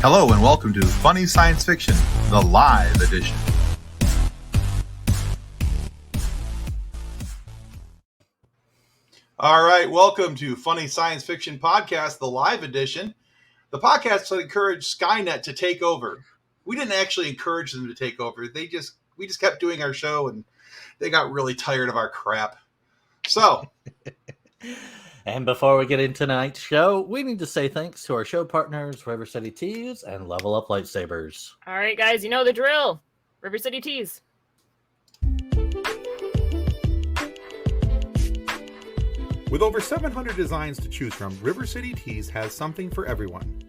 Hello and welcome to Funny Science Fiction, the live edition. All right, welcome to Funny Science Fiction Podcast, the live edition. The podcast that encouraged Skynet to take over. We didn't actually encourage them to take over. We just kept doing our show and they got really tired of our crap. So... And before we get into tonight's show, we need to say thanks to our show partners, River City Tees and Level Up Lightsabers. All right, guys, you know the drill. River City Tees. With over 700 designs to choose from, River City Tees has something for everyone.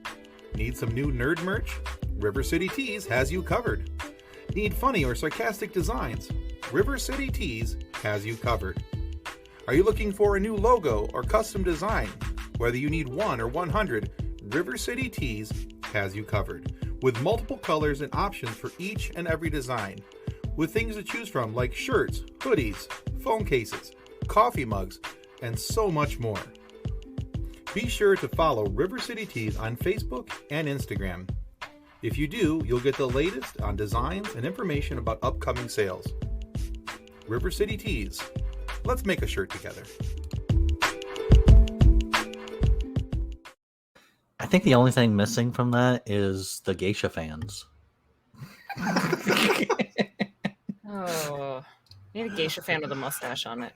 Need some new nerd merch? River City Tees has you covered. Need funny or sarcastic designs? River City Tees has you covered. Are you looking for a new logo or custom design? Whether you need 1 or 100, River City Tees has you covered. With multiple colors and options for each and every design. With things to choose from like shirts, hoodies, phone cases, coffee mugs, and so much more. Be sure to follow River City Tees on Facebook and Instagram. If you do, you'll get the latest on designs and information about upcoming sales. River City Tees. Let's make a shirt together. I think the only thing missing from that is the geisha fans. Oh, need a geisha fan with a mustache on it.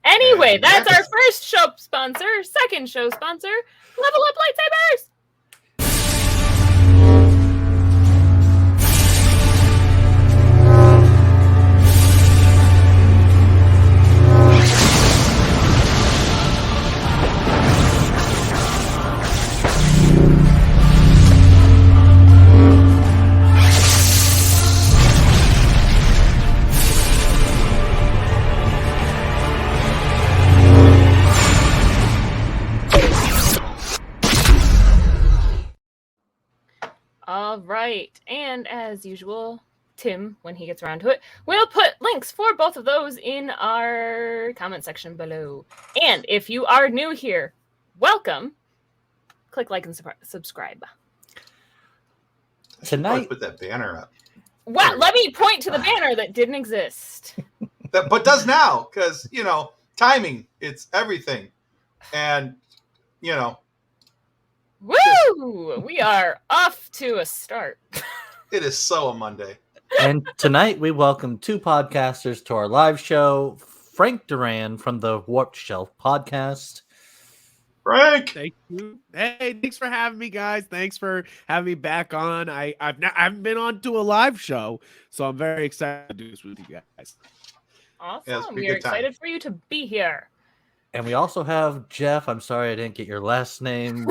Anyway, that's our first show sponsor. Second show sponsor, Level Up Lightsabers. All right, and as usual, Tim, when he gets around to it, will put links for both of those in our comment section below. And if you are new here, welcome. Click like and subscribe. Tonight, put that banner up. Well, let me point to the banner that didn't exist. But does now, because, timing, it's everything. And, Woo! We are off to a start. it is so a Monday. and tonight we welcome two podcasters to our live show. Frank Duran from the Warped Shelf podcast. Frank! Thank you. Hey, thanks for having me, guys. Thanks for having me back on. I haven't been on to a live show, so I'm very excited to do this with you guys. Awesome. Yeah, We're excited for you to be here. And we also have Jeff. I'm sorry I didn't get your last name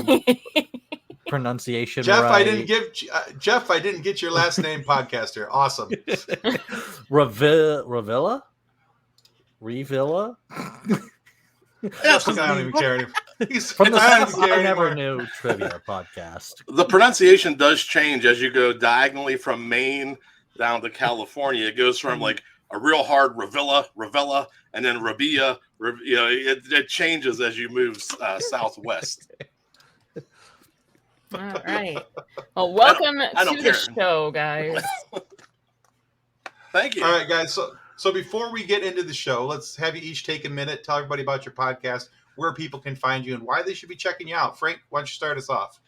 pronunciation Jeff, right. I didn't get your last name, podcaster. Awesome. Revilla? Jeff's like, I don't even care anymore. He's From the I don't Stuff even care I Never anymore. Knew trivia podcast. The pronunciation does change as you go diagonally from Maine down to California. It goes from like a real hard Revilla, and then Rabia. It changes as you move southwest. All right. Well, welcome I don't to care. the show, guys. Thank you. All right, guys. So before we get into the show, let's have you each take a minute, tell everybody about your podcast, where people can find you, and why they should be checking you out. Frank, why don't you start us off?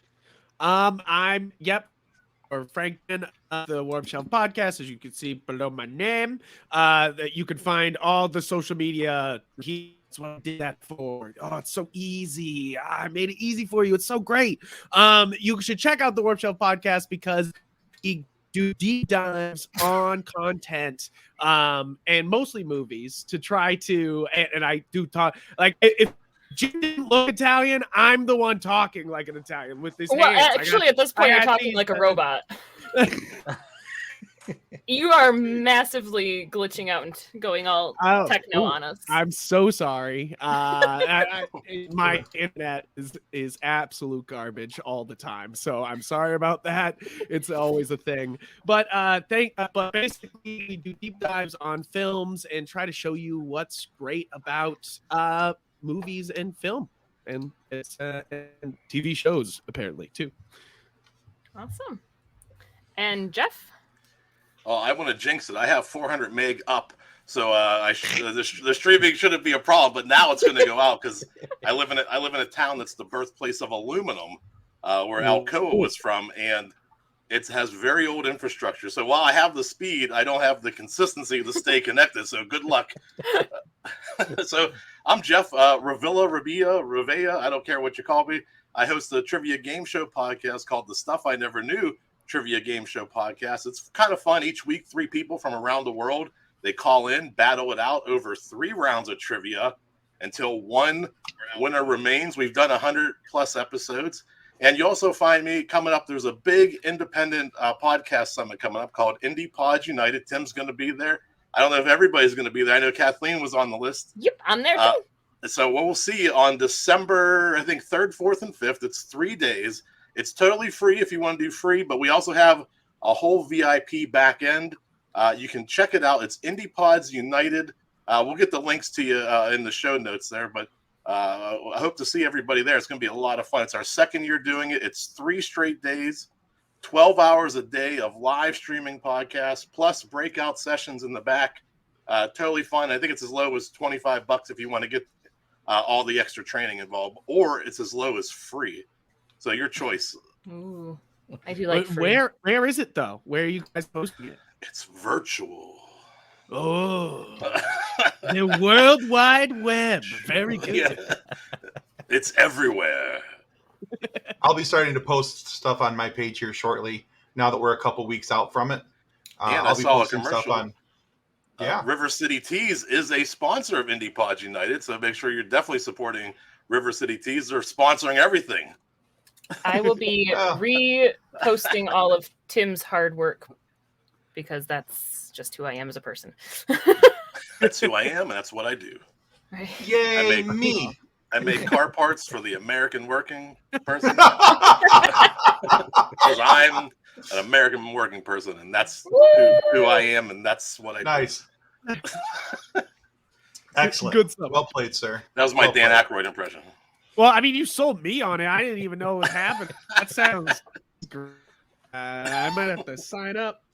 Frank the Warped Shelf podcast, as you can see below my name. That you can find all the social media. That's what I did that for. Oh, it's so easy. I made it easy for you. It's so great. You should check out the Warped Shelf podcast because he do deep dives on content, and mostly movies to try to. And I do talk like if Jim didn't look Italian, I'm the one talking like an Italian with this. Well, actually, at this point, you're talking like a robot. You are massively glitching out and going all techno on us. I'm so sorry. My internet is absolute garbage all the time, so I'm sorry about that. It's always a thing. But basically, we do deep dives on films and try to show you what's great about movies and film. and it's and TV shows apparently too. Awesome. And Jeff? Oh, I want to jinx it. I have 400 meg up, so the streaming shouldn't be a problem. But now it's going to go out because I live in a town that's the birthplace of aluminum, where Alcoa was from, and it has very old infrastructure. So while I have the speed, I don't have the consistency to stay connected. So good luck. So I'm Jeff Revilla. I don't care what you call me. I host a trivia game show podcast called The Stuff I Never Knew Trivia Game Show Podcast. It's kind of fun. Each week, 3 people from around the world, they call in, battle it out over 3 rounds of trivia until one winner remains. We've done 100 plus episodes. And you also find me coming up. There's a big independent podcast summit coming up called Indie Pods United. Tim's going to be there. I don't know if everybody's going to be there. I know Kathleen was on the list. Yep, I'm there too. So what we'll see on December, I think 3rd, 4th, and 5th. It's 3 days. It's totally free if you want to do free, but we also have a whole VIP back end. You can check it out. It's Indie Pods United. We'll get the links to you in the show notes there, but I hope to see everybody there. It's going to be a lot of fun. It's our 2nd year doing it. It's 3 straight days, 12 hours a day of live streaming podcasts, plus breakout sessions in the back. Totally fun. I think it's as low as $25 if you want to get all the extra training involved, or it's as low as free. So your choice. Ooh, I do like free. Where is it though? Where are you guys posting it? It's virtual. Oh, the World Wide Web. Very good. Yeah. It's everywhere. I'll be starting to post stuff on my page here shortly. Now that we're a couple weeks out from it, And I'll be saw a posting stuff commercial. on. River City Teas is a sponsor of Indie Pods United, so make sure you're definitely supporting River City Teas. They're sponsoring everything. I will be reposting all of Tim's hard work because that's just who I am as a person. That's who I am, and that's what I do. Right. Yay, me! I make car parts for the American working person. Because I'm an American working person, and that's who I am, and that's what I do. Nice. Excellent. Good stuff. Well played, sir. That was my Well Dan played. Aykroyd impression. Well, I mean, you sold me on it. I didn't even know what happened. That sounds great. I might have to sign up.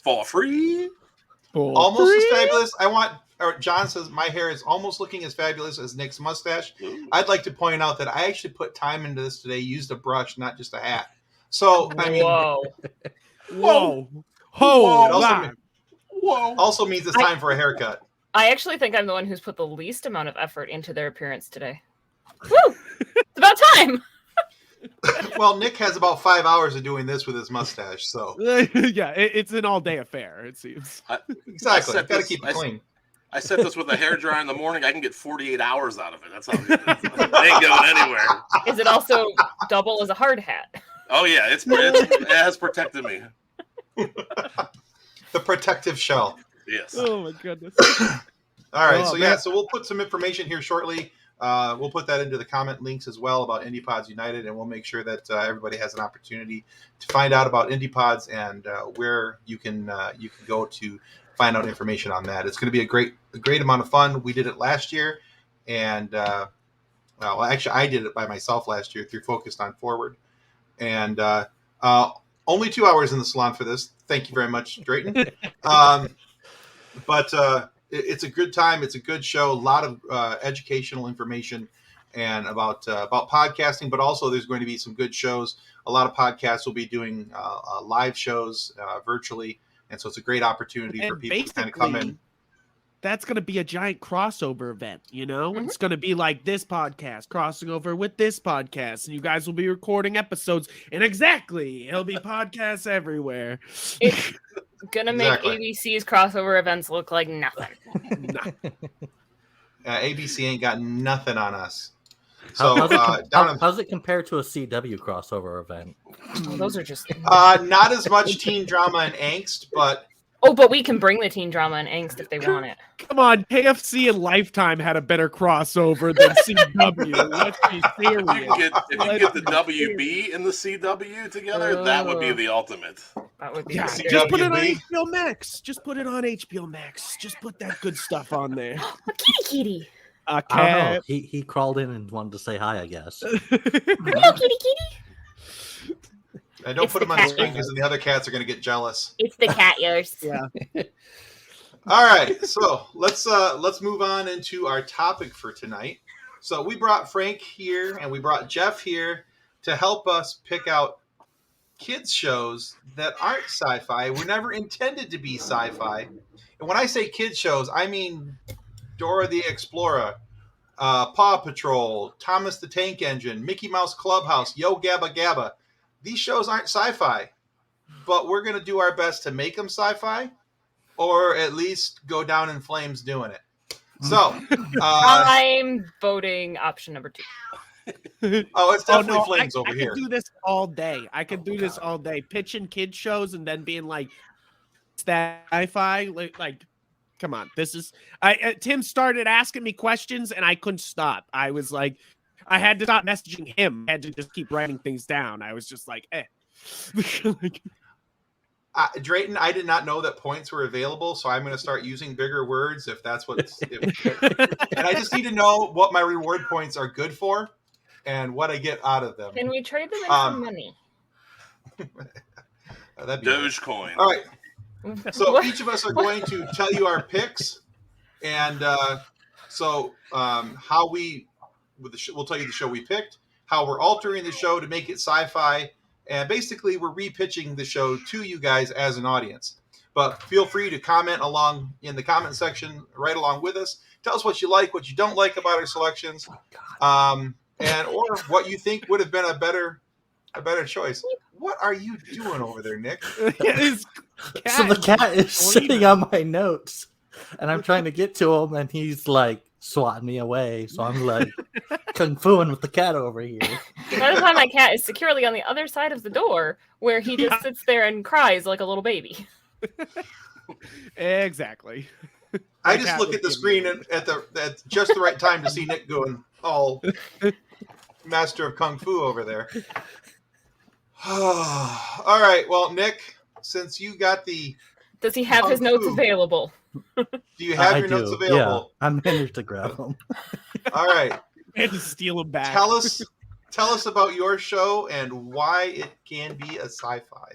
For free? Almost as fabulous. John says my hair is almost looking as fabulous as Nick's mustache. Ooh. I'd like to point out that I actually put time into this today, used a brush, not just a hat. So, I mean, Whoa. Whoa. also means it's time for a haircut. I actually think I'm the one who's put the least amount of effort into their appearance today. Woo! It's about time. Well, Nick has about 5 hours of doing this with his mustache, so Yeah, it's an all-day affair, it seems. exactly. said Got to this- keep it clean. I set this with a hair dryer in the morning. I can get 48 hours out of it. That's how good it is. It ain't going anywhere. Is it also double as a hard hat? Oh, yeah. It has protected me. The protective shell. Yes. Oh, my goodness. All right, Oh, so man. so we'll put some information here shortly. We'll put that into the comment links as well about Indie Pods United, and we'll make sure that everybody has an opportunity to find out about Indie Pods and where you can go to find out information on that. It's going to be a great amount of fun. We did it last year, and well, actually, I did it by myself last year through Focused on Forward, and only 2 hours in the salon for this. Thank you very much, Drayton. But it's a good time. It's a good show. A lot of educational information and about podcasting, but also there's going to be some good shows. A lot of podcasts will be doing live shows virtually, and so it's a great opportunity for people to kind of come in. That's going to be a giant crossover event, you know? Mhm. It's going to be like this podcast crossing over with this podcast, and you guys will be recording episodes. And exactly, it'll be podcasts everywhere. It's gonna make Exactly. ABC's crossover events look like nothing. ABC ain't got nothing on us. So How's it compared to a CW crossover event? Oh, those are just. not as much teen drama and angst, but Oh, but we can bring the teen drama and angst if they want it. Come on, KFC and Lifetime had a better crossover than CW. Let's be serious. If you can get the WB and the CW together, that would be the ultimate. That would be Yeah, great. just put it on WB. HBO Max. Just put it on HBO Max. Just put that good stuff on there. A kitty kitty. A I don't know. cat. He crawled in and wanted to say hi, I guess. Hello, kitty, kitty. And don't It's put the them on the cat. screen because the other cats are going to get jealous. It's the cat yours. Yeah. All right, so let's move on into our topic for tonight. So we brought Frank here and we brought Jeff here to help us pick out kids shows that aren't sci-fi, were never intended to be sci-fi. And when I say kids shows, I mean Dora the Explorer, Paw Patrol, Thomas the Tank Engine, Mickey Mouse Clubhouse, Yo Gabba Gabba. These shows aren't sci-fi, but we're going to do our best to make them sci-fi, or at least go down in flames doing it. So, I'm voting option number 2. it's definitely flames over I here. could do this all day. I could do this all day. Pitching kid shows and then being like, "It's that sci-fi." Like, come on. This is. Tim started asking me questions and I couldn't stop. I was like, I had to stop messaging him. I had to just keep writing things down. I was just like, eh. Drayton, I did not know that points were available, so I'm going to start using bigger words if that's what. And I just need to know what my reward points are good for, and what I get out of them. Can we trade them in for money? That'd be nice. Dogecoin. All right. So each of us are going to tell you our picks, and how we'll tell you the show we picked, how we're altering the show to make it sci-fi. And basically, we're repitching the show to you guys as an audience. But feel free to comment along in the comment section, right along with us. Tell us what you like, what you don't like about our selections, and or what you think would have been a better choice. What are you doing over there, Nick? So the cat is sitting on my notes, and I'm trying to get to him, and he's like swatting me away. So I'm like kung fuing with the cat over here. By the time my cat is securely on the other side of the door, where he just sits there and cries like a little baby. Exactly. I just look at the screen at just the right time to see Nick going all master of kung fu over there. All right, well, Nick, since you got the Does he have his notes available? Do you have your notes available? Yeah, I'm managed to grab them. All right. And to steal them back. Tell us about your show and why it can be a sci-fi.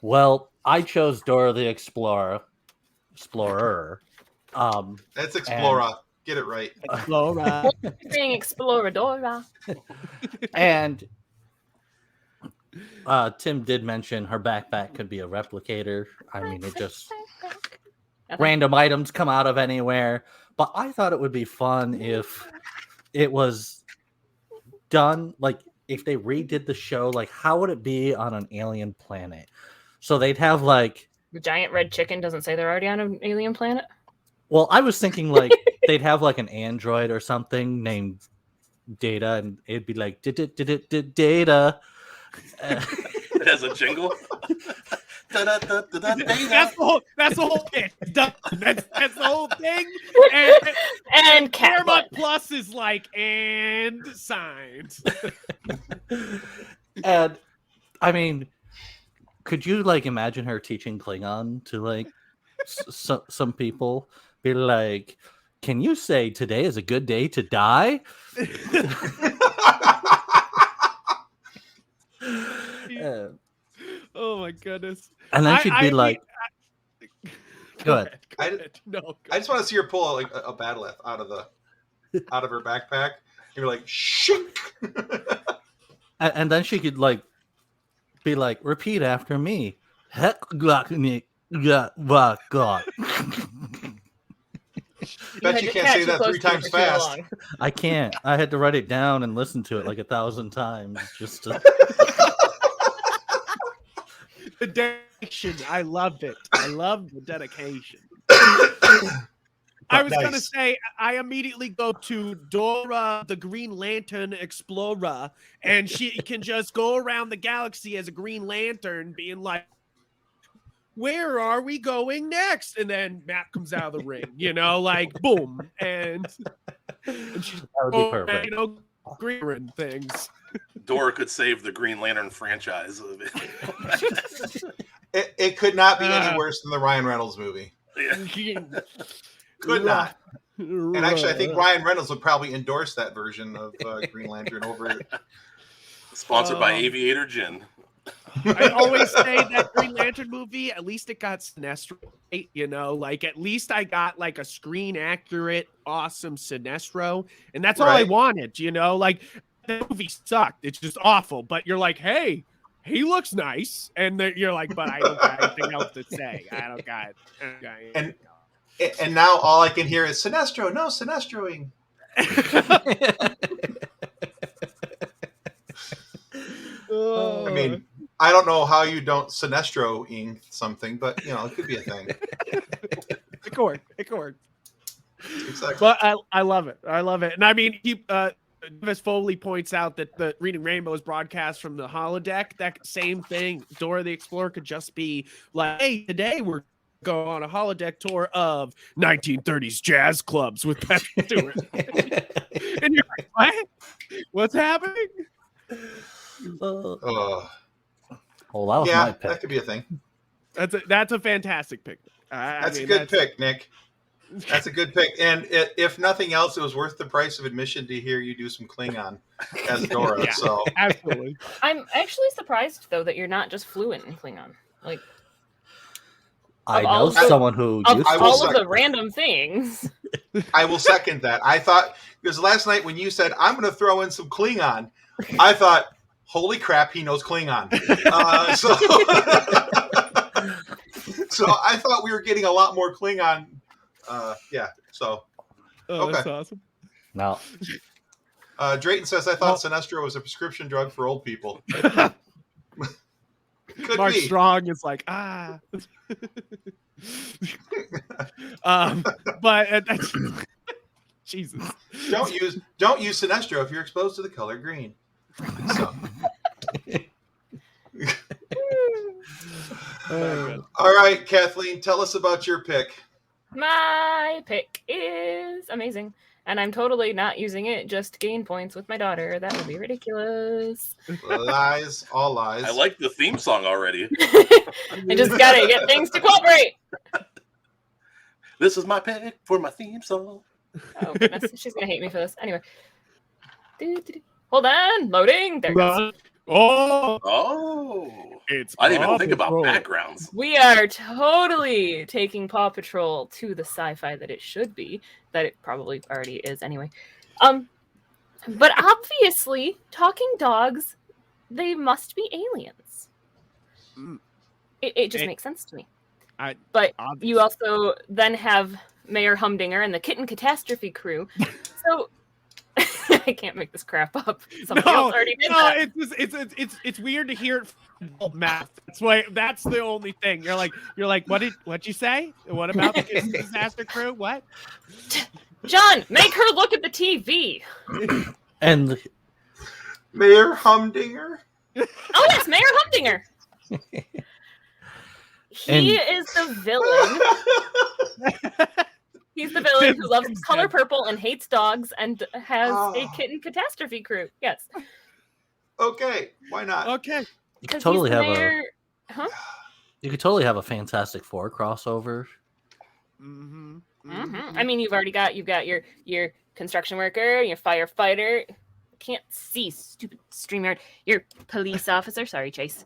Well, I chose Dora the Explorer. That's Explorer. Get it right. Explorer. Saying Exploradora. And Tim did mention her backpack could be a replicator. I mean, it just random items come out of anywhere. But I thought it would be fun if it was done, like, if they redid the show, like, how would it be on an alien planet? So they'd have, like... The giant red chicken doesn't say they're already on an alien planet? Well, I was thinking, like, they'd have, like, an android or something named Data, and it'd be like, Data. It has a jingle. That's the whole thing. That's the whole thing. And cat Paramount Plus is like, and signs. And I mean, could you like imagine her teaching Klingon to like some people? Be like, can you say today is a good day to die? Oh my goodness. And then she'd be like, go ahead. I just want to see her pull like a battle laugh out of her backpack. And you're like, shink. And then she could like be like, repeat after me. Heck, God. Bet you can't say that 3 times fast. I can't. I had to write it down and listen to it like 1,000 times just to. The dedication. I loved it. I loved the dedication. I was going to say, I immediately go to Dora the Green Lantern Explorer, and she can just go around the galaxy as a Green Lantern being like, where are we going next? And then Matt comes out of the ring, like boom. And she's that would be perfect. green things. Dora could save the Green Lantern franchise. It could not be any worse than the Ryan Reynolds movie. Yeah. Could not. And actually, I think Ryan Reynolds would probably endorse that version of Green Lantern over. Sponsored by Aviator Gin. I always say that Green Lantern movie, at least it got Sinestro, right? You know, like at least I got like a screen accurate, awesome Sinestro. And that's all I wanted, you know, like the movie sucked. It's just awful. But you're like, hey, he looks nice. And you're like, but I don't got anything else to say. I don't got anything else. And now all I can hear is Sinestro, no Sinestroing. I mean, I don't know how you don't Sinestro-ing something, but you know, it could be a thing. It could work. Exactly. But I love it. I love it. And I mean, Davis Foley points out that the Reading Rainbow is broadcast from the holodeck. That same thing, Dora the Explorer could just be like, hey, today we're going on a holodeck tour of 1930s jazz clubs with Patrick Stewart. And you're like, what? What's happening? Well, that was my pick. That could be a thing. That's a fantastic pick. That's a good pick, Nick. That's a good pick. And if nothing else, it was worth the price of admission to hear you do some Klingon as Dora. Yeah, so absolutely. I'm actually surprised though that you're not just fluent in Klingon. Like, I know someone who of used to. all of the random things. I will second that. I thought, because last night when you said, I'm going to throw in some Klingon, I thought, holy crap, he knows Klingon. So I thought we were getting a lot more Klingon. That's awesome. No. Drayton says, I thought Sinestro was a prescription drug for old people. Could Mark be. Strong is like, but that's Jesus. Don't use Sinestro if you're exposed to the color green. So. All right, Kathleen, tell us about your pick. My pick is amazing. And I'm totally not using it just to gain points with my daughter. That would be ridiculous. Lies, all lies. I like the theme song already. I just gotta get things to cooperate. This is my pick for my theme song. Oh goodness, she's gonna hate me for this. Anyway. Hold on, loading. There it goes. Oh. I didn't even think about backgrounds. We are totally taking Paw Patrol to the sci-fi that it should be, that it probably already is anyway. But obviously, talking dogs, they must be aliens. It just makes sense to me. But you also then have Mayor Humdinger and the Kitten Catastrophe crew. So I can't make this crap up. Somebody else already did that. It's weird to hear it from math. That's the only thing. You're like, what'd you say? What about the Kitten Disaster crew? What? John, make her look at the TV. And Mayor Humdinger? Oh yes, Mayor Humdinger. He is the villain. He's the villain who loves color purple and hates dogs and has a kitten catastrophe crew. Yes. Okay, why not? Okay. You could totally have You could totally have a Fantastic Four crossover. Mm-hmm. I mean, you've got your construction worker, your firefighter. Can't see, stupid StreamYard. Your police officer. Sorry, Chase.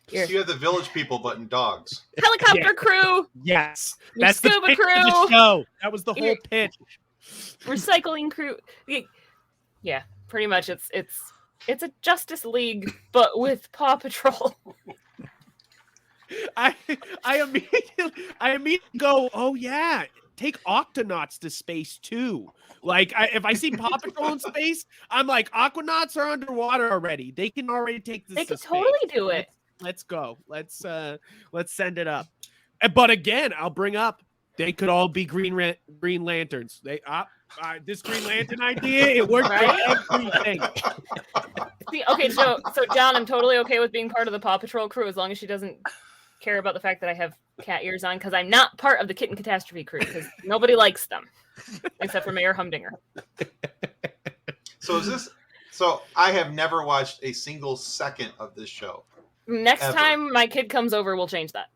So you have the village people, but in dogs. Helicopter crew. Yes, that's scuba the crew. The show. That was the whole pitch. Recycling crew. Yeah, pretty much. It's a Justice League, but with Paw Patrol. I immediately go, oh yeah, take Octonauts to space too. Like if I see Paw Patrol in space, I'm like, Aquanauts are underwater already. They can already take this. They can to totally space. do it. Let's go. Let's send it up. But again, I'll bring up they could all be Green Lanterns. This Green Lantern idea, it works for everything. See, okay, so John, I'm totally okay with being part of the Paw Patrol crew as long as she doesn't care about the fact that I have cat ears on, because I'm not part of the Kitten Catastrophe crew because nobody likes them except for Mayor Humdinger. So I have never watched a single second of this show. Next Ever. time my kid comes over, we'll change that.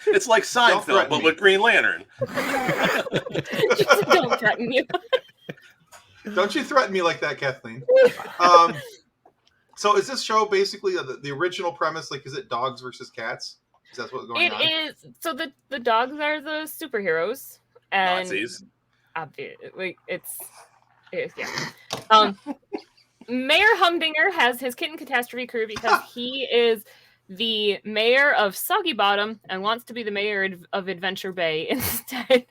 It's like Seinfeld, but with Green Lantern. Just don't threaten you. Don't you threaten me like that, Kathleen. So is this show basically the original premise? Like, is it dogs versus cats? Is that what's going on? It is. So the dogs are the superheroes, and Nazis. It's yeah. Mayor Humdinger has his kitten catastrophe crew because he is the mayor of Soggy Bottom and wants to be the mayor of Adventure Bay instead.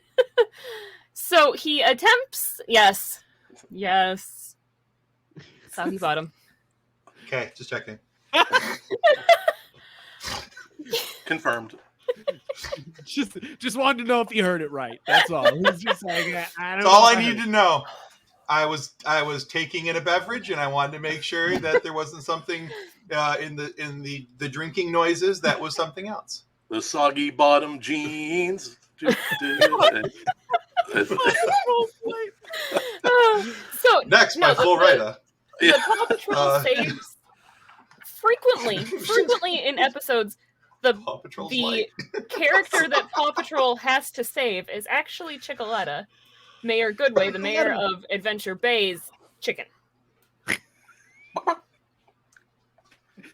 So he attempts, yes, Soggy Bottom. Okay, just checking. Confirmed. Just wanted to know if you heard it right. That's all. He's just like, I don't That's know all if I need heard to know. I was taking in a beverage, and I wanted to make sure that there wasn't something in the drinking noises that was something else. The Soggy Bottom jeans. So Next, by Flo Rida. The Paw Patrol saves frequently in episodes. Paw Patrol's The character that Paw Patrol has to save is actually Chickaletta, Mayor Goodway, the mayor of Adventure Bay's chicken.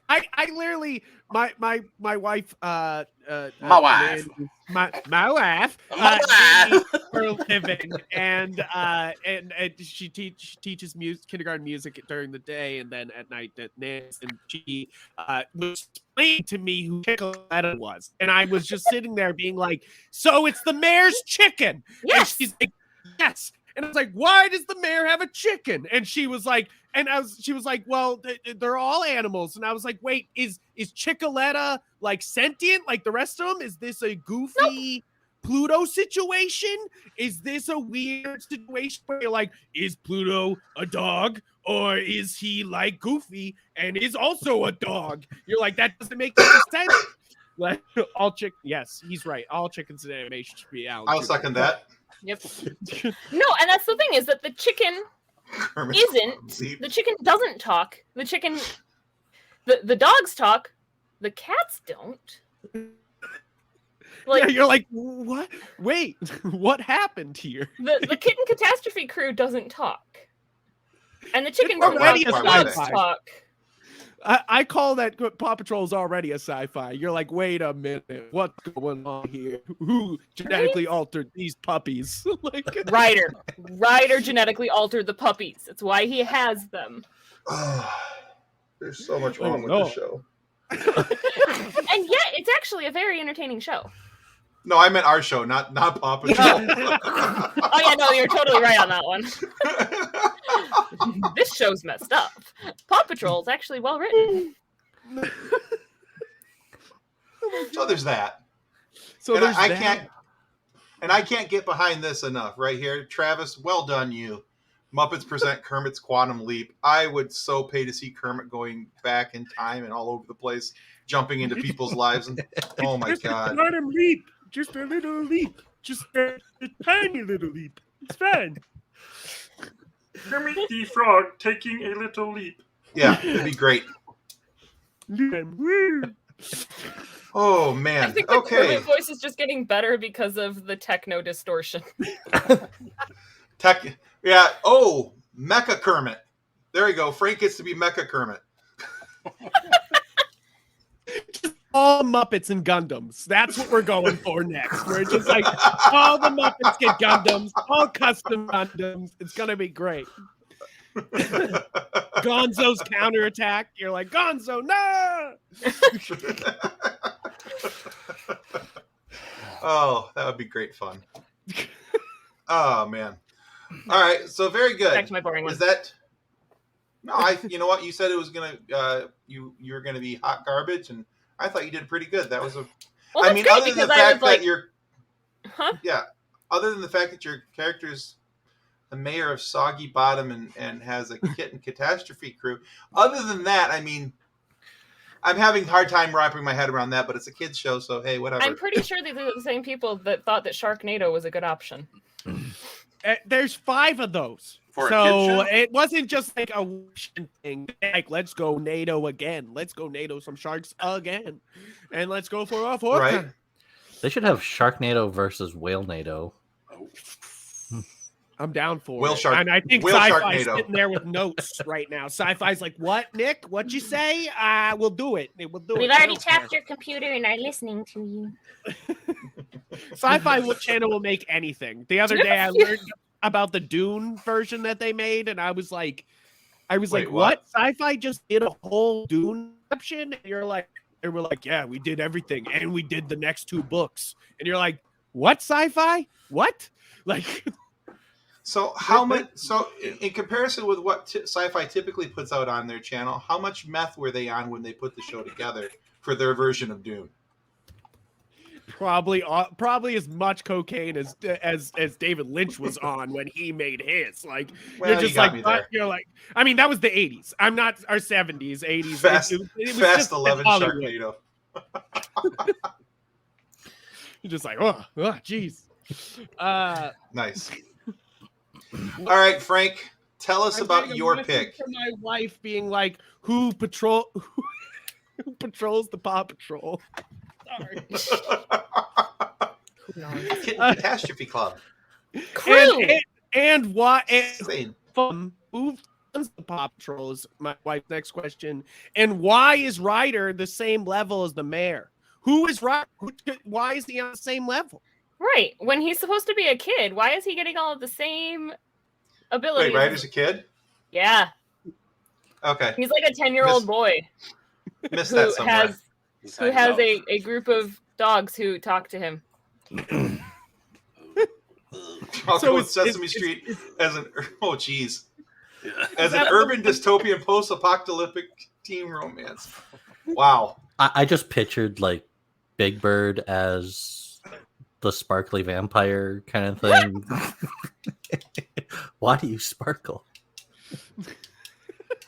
I literally my wife my wife for a living, and she teaches music, kindergarten music during the day, and then at night dance, and she was explaining to me who Chickaletta was, and I was just sitting there being like, so it's the mayor's chicken. Yes. And she's like, yes. And I was like, why does the mayor have a chicken? And she was like, she was like, well, they're all animals. And I was like, wait, is Chickaletta like sentient like the rest of them? Is this a goofy Pluto situation? Is this a weird situation where you're like, is Pluto a dog? Or is he like Goofy and is also a dog? You're like, that doesn't make any sense. Like, yes, he's right. All chickens in animation should be out. I'll second that. Yep. No, and that's the thing is that the chicken the chicken doesn't talk. The chicken, the dogs talk. The cats don't. Like, yeah, you're like, what? Wait, what happened here? The kitten catastrophe crew doesn't talk, and the chicken It's already dogs a sci-fi. talk. I call that Paw Patrol is already a sci-fi. You're like, wait a minute, what's going on here? Who genetically altered these puppies? Like, Ryder genetically altered the puppies. That's why he has them. There's so much wrong with this show. And yet, it's actually a very entertaining show. No, I meant our show, not Paw Patrol. Oh yeah, no, you're totally right on that one. This show's messed up. Paw Patrol is actually well written. So there's that. so And there's I that. can't get behind this enough right here. Travis, well done you. Muppets present Kermit's Quantum Leap. I would so pay to see Kermit going back in time and all over the place, jumping into people's lives. And, oh my God. Quantum leap. Just a little leap. Just a tiny little leap. It's fine. Kermit the Frog taking a little leap. Yeah, it'd be great. Oh, I man. think the Okay. Kermit voice is just getting better because of the techno distortion. Yeah. Oh, Mecha Kermit. There you go. Frank gets to be Mecha Kermit. All Muppets and Gundams. That's what we're going for next. We're just like, all the Muppets get Gundams, all custom Gundams. It's going to be great. Gonzo's counterattack. You're like, Gonzo, no! Oh, that would be great fun. Oh, man. All right. So very good. Back to my boring one. Is that... No, you know what? You said it was going to... You were going to be hot garbage, and I thought you did pretty good. That was a... Well, I that's mean, great other than the because I fact was like, that you're... huh? Yeah. Other than the fact that your character's the mayor of Soggy Bottom and has a kitten catastrophe crew. Other than that, I mean, I'm having a hard time wrapping my head around that, but it's a kid's show, so hey, whatever. I'm pretty sure these are the same people that thought that Sharknado was a good option. There's 5 of those. For a so kid show? it wasn't just like a thing. Like, let's go NATO again. Let's go NATO some sharks again. And let's go for a fourth Right. time. They should have Sharknado versus Whale-nado. I'm down for Whale it. shark- And I think whale Sci-Fi's Sharknado. sitting there with notes right now. Sci-Fi's like, what, Nick? What'd you say? We'll do it. We'll do it. We've I already don't care. tapped your computer and are listening to you. Sci-Fi channel will make anything. The other day I learned about the Dune version that they made, and I was like, Wait, what? Sci-Fi just did a whole Dune option, and you're like, and we're like, yeah, we did everything, and we did the next 2 books, and you're like, what, Sci-Fi? What? Like, So how much? So in comparison with what Sci-Fi typically puts out on their channel, how much meth were they on when they put the show together for their version of Dune? probably as much cocaine as David Lynch was on when he made his. Like, Well, you're just you got like, me there. you're like, I mean, that was the 80s. I'm not our 70s, 80s. Fast, it was Fast just 11 Hollywood. Sharknado. You're just like, oh, jeez. Nice. All right, Frank, tell us I'm about getting a your message pick. from my wife being like, who patrols the Paw Patrol? Sorry. Kitten Catastrophe Club. Crew. And why? Insane. Who funds the Paw Patrol is my wife's next question. And why is Ryder the same level as the mayor? Who is Ryder? Why is he on the same level? Right. When he's supposed to be a kid, why is he getting all of the same abilities? Wait, Ryder's a kid? Yeah. Okay. He's like a 10-year-old boy Missed who that somewhere. has a group of dogs who talk to him. I'll So go with it's- Sesame it's- Street as an geez. Yeah. As an urban dystopian post-apocalyptic teen romance. Wow. I just pictured like Big Bird as the sparkly vampire kind of thing. Why do you sparkle?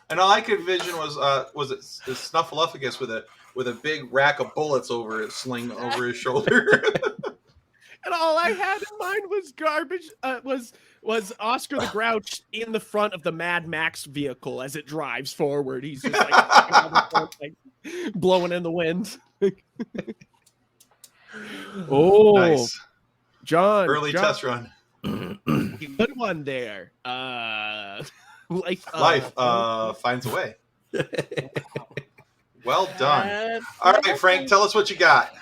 And all I could envision was it Snuffleupagus with a big rack of bullets over his sling over his shoulder. And all I had in mind was garbage. Was Oscar the Grouch in the front of the Mad Max vehicle as it drives forward? He's just like blowing in the wind. Oh, Nice. John, Early John, test run. good one there. Life Finds a way. Well done. That's All right, Frank, tell us what you got.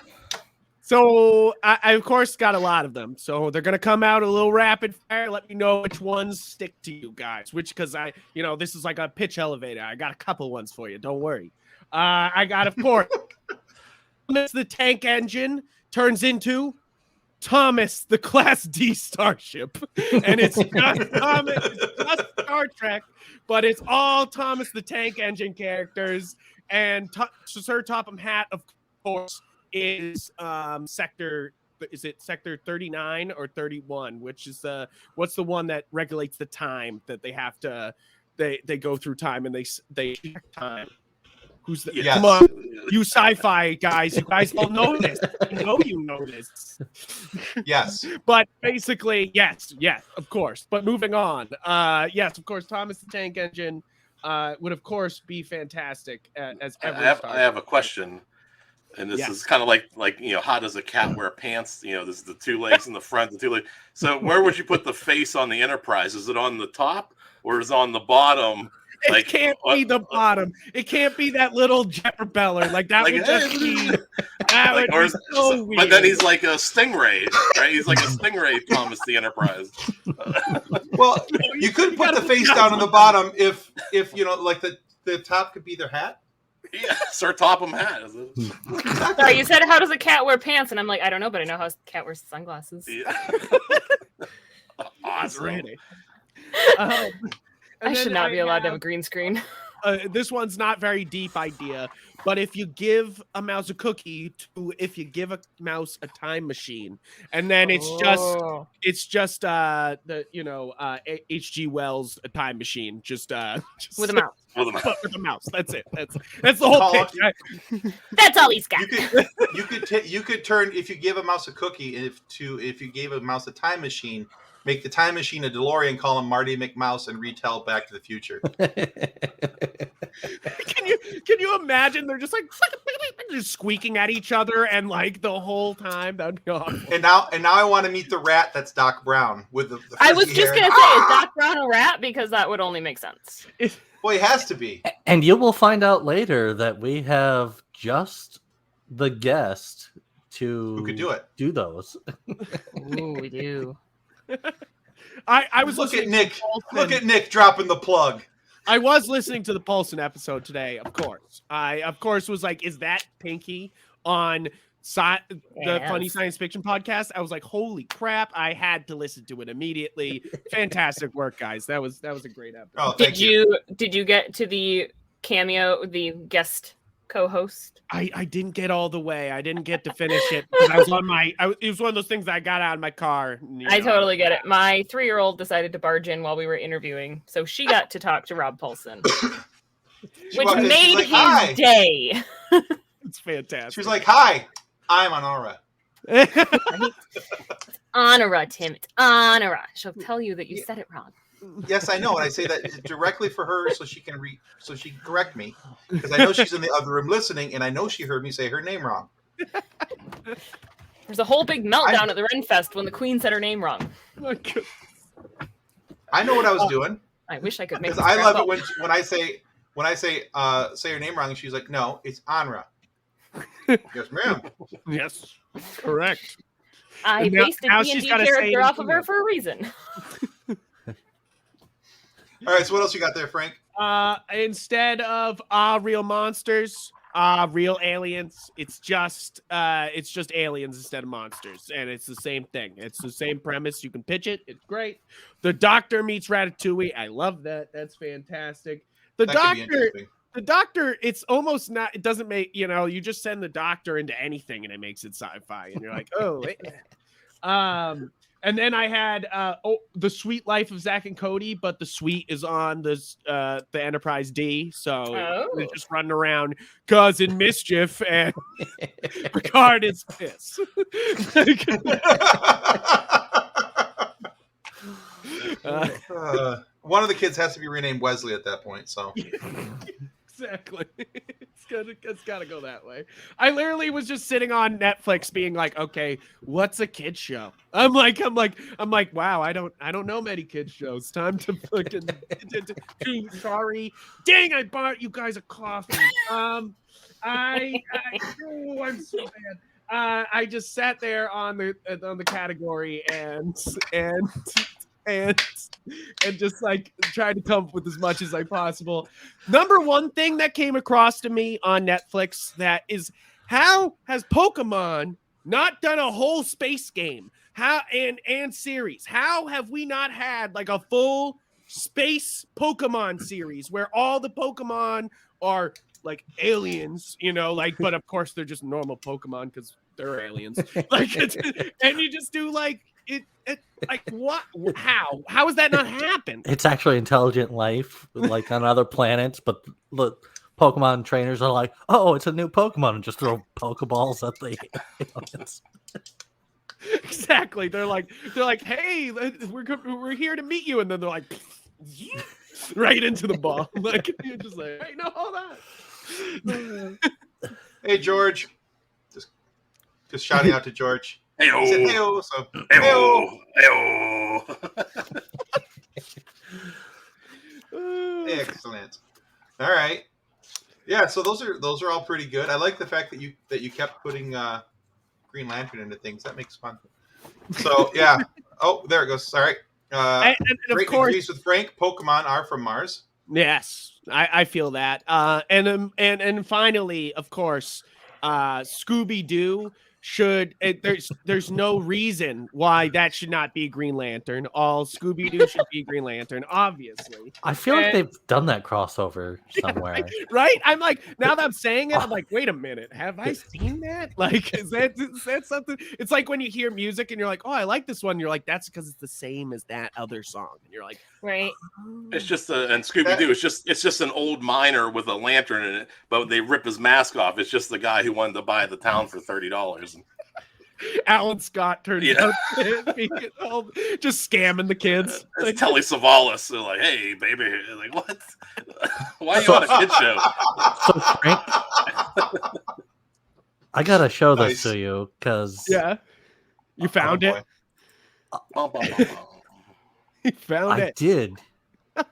So I of course got a lot of them. So they're gonna come out a little rapid fire. Let me know which ones stick to you guys. Because this is like a pitch elevator. I got a couple ones for you. Don't worry. I got, of course, Thomas the Tank Engine turns into Thomas the Class D Starship, and it's just Thomas, it's just Star Trek, but it's all Thomas the Tank Engine characters. And Sir Topham Hatt, of course, is Sector 39 or 31, which is what's the one that regulates the time that they have to they go through time and they check time. Who's the Yes. Come on, you sci-fi guys, you guys all know this. You know this. Yes. But basically, yes, of course. But moving on, yes, of course, Thomas the Tank Engine would of course be fantastic as every. I have a question. And this Yes. is kind of like how does a cat wear pants? This is the 2 legs in the front, the 2 legs. So where would you put the face on the Enterprise? Is it on the top or is it on the bottom? It can't be the bottom. It can't be that little jet propeller. Like that would just be. That would be so weird. But then he's like a stingray, right? He's like a stingray, Thomas the Enterprise. Well, you could put the face down on the bottom if like the top could be their hat. Yeah, Sir Topham Hatt. Is it? Sorry, you said how does a cat wear pants? And I'm like, I don't know, but I know how a cat wears sunglasses. Yeah. Awesome. Ready. I should not be allowed to have a green screen. This one's not very deep idea, but if you give a mouse a cookie, if you give a mouse a time machine, and then it's just H.G. Wells a time machine, just With a mouse. with a mouse. That's it. That's the whole pitch. That's all he's got. You could turn, if you give a mouse a cookie, if you gave a mouse a time machine, make the time machine a DeLorean, call him Marty McMouse, and retell Back to the Future. Can you imagine? They're just like just squeaking at each other, and like the whole time that'd be awful. And now I want to meet the rat that's Doc Brown with the I was frizzy just hair. gonna say, is Doc Brown a rat? Because that would only make sense. Well, he has to be. And you will find out later that we have just the guest Who could do it? do those. Ooh, we do. I was Look at listening Nick. to Paulson. Look at Nick dropping the plug. I was listening to the Paulson episode today, of course. I, of course, was like, is that Pinky on the Funny Science Fiction podcast? I was like, holy crap. I had to listen to it immediately. Fantastic work, guys. That was a great episode. Oh, thank Did you get to the cameo, the guest co-host? I didn't get all the way. I didn't get to finish it because I was on it was one of those things I got out of my car. I totally get it. My 3-year-old decided to barge in while we were interviewing, so she got to talk to Rob Paulson, which walked in, made she's like, his "Hi." day. It's fantastic. She was like, "Hi, I'm Honora." Right? Honora, Tim. It's Honora. She'll tell you that you said it wrong. Yes, I know, and I say that directly for her so she can correct me, because I know she's in the other room listening, and I know she heard me say her name wrong. There's a whole big meltdown at the Renfest when the Queen said her name wrong. I know what I was doing. I wish I could make. Because I love it when I say say her name wrong, and she's like, "No, it's Honora." Yes, ma'am. Yes, correct. I And now- based a now D&D she's gotta say character it off of her again. for a reason. All right, so what else you got there, Frank? Instead of real monsters, real aliens, it's just aliens instead of monsters, and it's the same thing. It's the same premise. You can pitch it. It's great. The Doctor meets Ratatouille. I love that. That's fantastic. That could be interesting. The Doctor, it's almost not. It doesn't make you just send the Doctor into anything, and it makes it sci-fi, and you're like, oh. And then I had The Sweet Life of Zach and Cody, but the Sweet is on the Enterprise D, so they're just running around causing mischief, and Picard is pissed. One of the kids has to be renamed Wesley at that point. So Exactly. It's gotta go that way. I literally was just sitting on Netflix being like, okay, what's a kid show? I'm like, wow, I don't know many kids shows. Time to fucking sorry. Dang, I bought you guys a coffee. I'm so bad. I just sat there on the category and just like tried to come up with as much as I possible. Number one thing that came across to me on Netflix that is, how has Pokemon not done a whole space game? How and series? How have we not had like a full space Pokemon series where all the Pokemon are like aliens, but of course they're just normal Pokemon because they're aliens. And you just do like it like what? How has that not happened? It's actually intelligent life, like on other planets, but the Pokemon trainers are like, "Oh, it's a new Pokemon," and just throw Pokeballs at the aliens. Exactly. They're like, "Hey, we're here to meet you," and then they're like, right into the ball. Like you're just like, "Hey, no, hold on." hey, George, just shouting out to George. Hey-o. He said, "Hey-o," so Hey-o. Hey-o. Excellent. All right. Yeah, so those are all pretty good. I like the fact that you kept putting Green Lantern into things. That makes fun. So yeah. Oh, there it goes. All right. And of course, agrees with Frank. Pokemon are from Mars. Yes, I feel that. And finally, of course, Scooby-Doo should. There's no reason why that should not be Green Lantern. All Scooby-Doo should be Green Lantern, obviously. I feel like they've done that crossover somewhere. Right? I'm like, now that I'm saying it, I'm like, wait a minute, have I seen that? Like, is that something? It's like when you hear music and you're like, oh, I like this one. You're like, that's because it's the same as that other song. And you're like, right. It's just and Scooby-Doo. It's just an old miner with a lantern in it, but they rip his mask off. It's just the guy who wanted to buy the town for $30. Alan Scott turned out just scamming the kids. It's Telly Savalas. They're like, hey, baby. Like, what? Why are you on a kid show? So I gotta show Nice. this to you because Yeah. You found it? Bum, bum, bum, bum. You found I it. did. Oh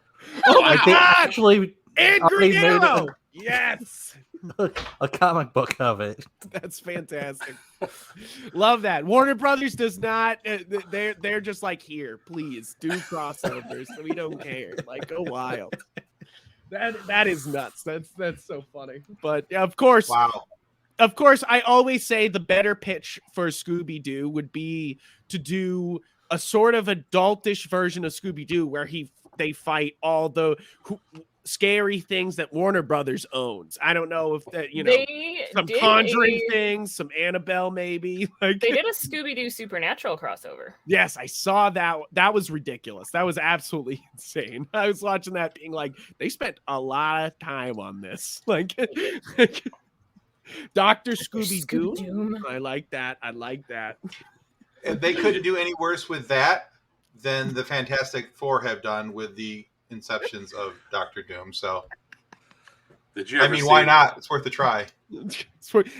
my Like they God! actually And already Green made Arrow! Yes! a comic book of it. That's fantastic. Love that. Warner Brothers does not. They're just like, here, please do crossovers. So we don't care. Like, go wild. That is nuts. That's so funny. But yeah, of course, Wow. I always say the better pitch for Scooby Doo would be to do a sort of adultish version of Scooby Doo where they fight all the scary things that Warner Brothers owns. I don't know if that, some Conjuring things, some Annabelle maybe. Like They did a Scooby-Doo Supernatural crossover. yes, I saw that. That was ridiculous. That was absolutely insane. I was watching that being like, they spent a lot of time on this. Like Dr. Scooby-Doo. Scooby-Doo. I like that. And they couldn't do any worse with that than the Fantastic Four have done with the inceptions of Doctor Doom. So, Did you I ever mean, see, why not? It's worth a try.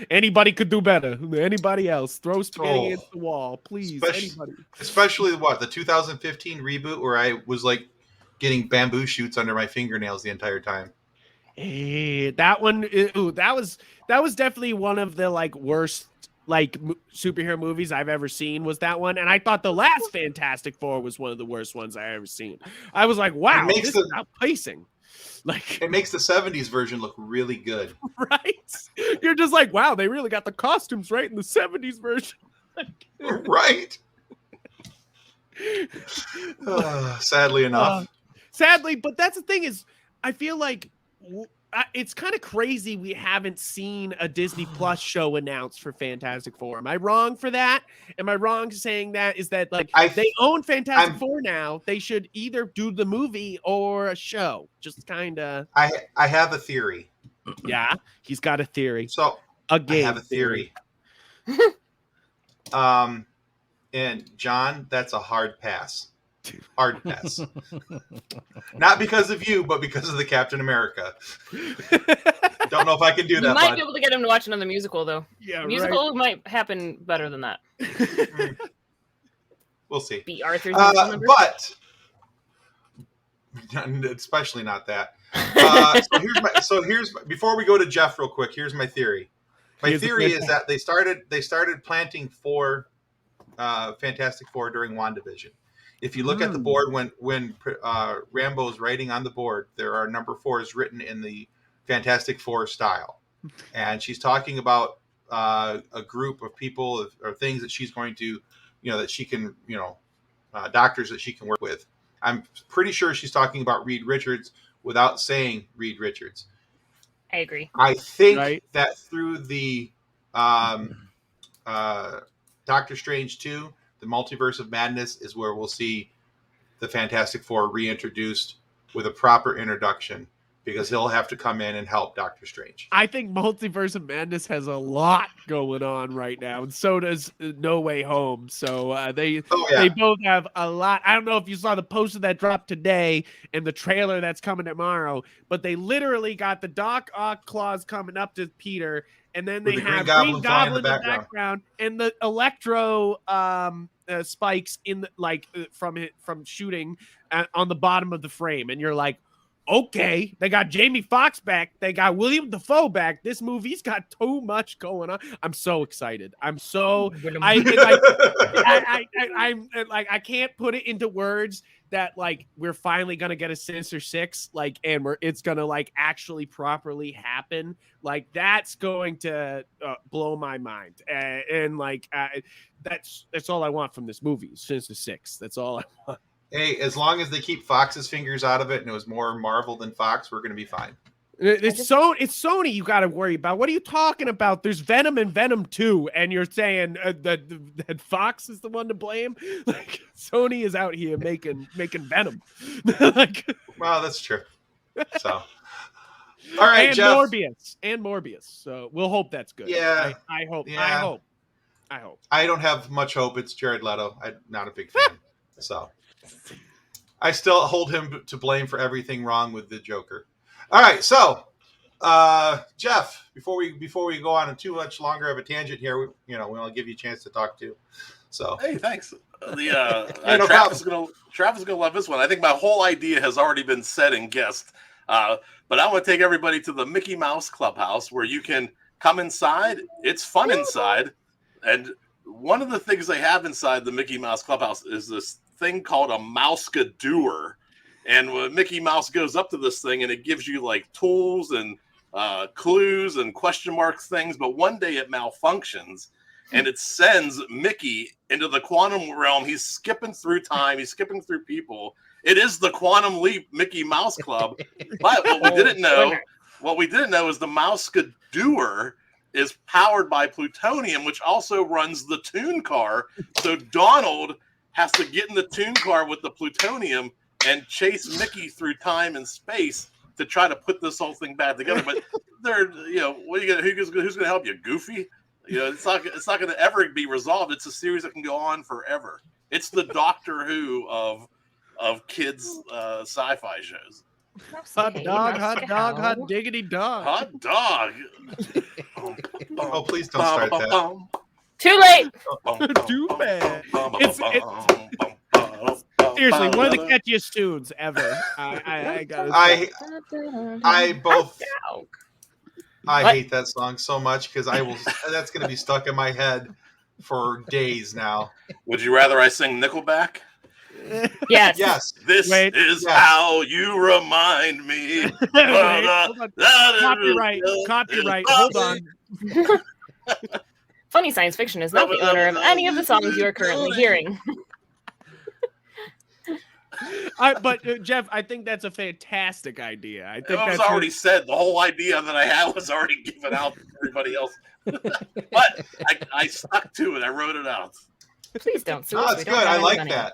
Anybody could do better than anybody else. Throw spaghetti Oh. against the wall, please. Anybody. Especially the 2015 reboot where I was like getting bamboo shoots under my fingernails the entire time. Hey, that one. Ooh, that was definitely one of the like worst superhero movies I've ever seen. Was that one? And I thought the last Fantastic Four was one of the worst ones I ever seen. I was like, wow, this is outpacing. Like It makes the 70s version look really good. right? You're just like, wow, they really got the costumes right in the 70s version. Right? Sadly enough. Sadly, but that's the thing is, I feel like it's kind of crazy we haven't seen a Disney Plus show announced for Fantastic Four. Am I wrong for that? Am I wrong saying that? Is that like they own Fantastic Four now? They should either do the movie or a show. Just kind of. I have a theory. Yeah, he's got a theory. So I have a theory. And John, that's a hard pass. Hard pass. Not because of you, but because of the Captain America. Don't know if I can do You that. might be able to get him to watch another musical, though. Yeah, musical might happen better than that. We'll see. Be Arthur's but especially not that. Before we go to Jeff real quick, here's my theory. My theory is that they started planting for Fantastic Four during WandaVision. If you look at the board when Rambo's writing on the board, there are number 4s written in the Fantastic Four style, and she's talking about a group of people or things that she's going to, that she can, doctors that she can work with. I'm pretty sure she's talking about Reed Richards without saying Reed Richards. I agree. I think that through the Doctor Strange 2, the Multiverse of Madness, is where we'll see the Fantastic Four reintroduced with a proper introduction, because he'll have to come in and help Doctor Strange. I think Multiverse of Madness has a lot going on right now, and so does No Way Home. So they both have a lot. I don't know if you saw the poster that dropped today and the trailer that's coming tomorrow, but they literally got the Doc Ock claws coming up to Peter, and then they have Green Goblin in the background and the Electro spikes in from shooting on the bottom of the frame, and you're like, okay, they got Jamie Foxx back. They got William Dafoe back. This movie's got too much going on. I'm so excited. I'm I can't put it into words that like we're finally gonna get a Sinister Six, and it's gonna actually properly happen. That's going to blow my mind. That's all I want from this movie. Sinister Six. That's all I want. Hey, as long as they keep Fox's fingers out of it and it was more Marvel than Fox, we're going to be fine. It's Sony you got to worry about. What are you talking about? There's Venom and Venom 2, and you're saying that Fox is the one to blame? Sony is out here making Venom. Well, that's true. So, all right, and Jeff. Morbius. So we'll hope that's good. Yeah, I hope. Yeah. I hope. I don't have much hope. It's Jared Leto. I'm not a big fan. So I still hold him to blame for everything wrong with the Joker. All right, so Jeff, before we go on too much longer of a tangent here, we want to give you a chance to talk too. So Hey, thanks. no Travis is gonna love this one. I think my whole idea has already been said and guessed. But I want to take everybody to the Mickey Mouse Clubhouse where you can come inside. It's fun inside, and one of the things they have inside the Mickey Mouse Clubhouse is this thing called a Mouse-Gadooer. And when Mickey Mouse goes up to this thing, and it gives you like tools and clues and question marks things, but one day it malfunctions and it sends Mickey into the quantum realm. He's skipping through time. He's skipping through people. It is the Quantum Leap Mickey Mouse Club. But what we didn't know is the Mouse-Gadooer is powered by plutonium, which also runs the Toon Car. So Donald has to get in the Toon Car with the plutonium and chase Mickey through time and space to try to put this whole thing back together. But they're, what are you gonna? Who's gonna help you? Goofy? It's not gonna ever be resolved. It's a series that can go on forever. It's the Doctor Who of kids sci-fi shows. Hot dog, hot diggity dog. Hot dog. Oh, please don't start that. Too late. Too bad. Seriously, one of the catchiest tunes ever. I hate that song so much because that's going to be stuck in my head for days now. Would you rather I sing Nickelback? Yes. Yes. This is how you remind me. Copyright. Hold on. Funny Science Fiction is not the owner of any of the songs you are currently hearing. But Jeff, I think that's a fantastic idea. I think it was already said. The whole idea that I had was already given out to everybody else. But I stuck to it. I wrote it out. Please don't. Oh, it's good. I like that.